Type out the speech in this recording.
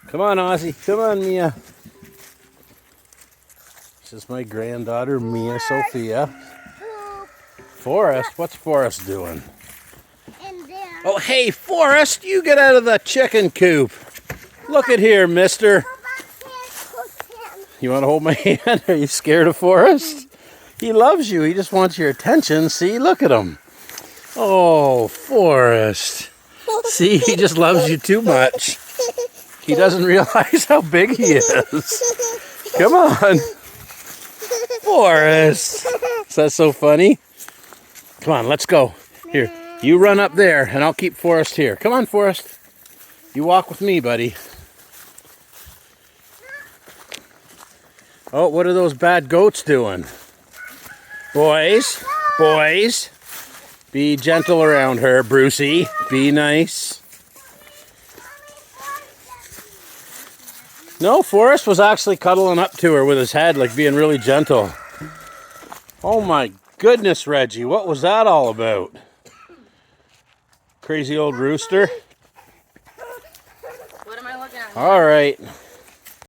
Come on, Ozzy. Come on, Mia. This is my granddaughter, Mia Sophia. Forrest? What's Forrest doing? Oh, hey, Forrest, you get out of the chicken coop. Look at here, mister. You want to hold my hand? Are you scared of Forrest? He loves you. He just wants your attention. See, look at him. Oh, Forrest. See, he just loves you too much. He doesn't realize how big he is. Come on. Forrest. Is that so funny? Come on, let's go. Here, you run up there, and I'll keep Forrest here. Come on, Forrest. You walk with me, buddy. Oh, what are those bad goats doing? Boys, boys, be gentle around her, Brucey. Be nice. No, Forrest was actually cuddling up to her with his head, like being really gentle. Oh my goodness, Reggie, what was that all about? Crazy old rooster. What am I looking at? All right.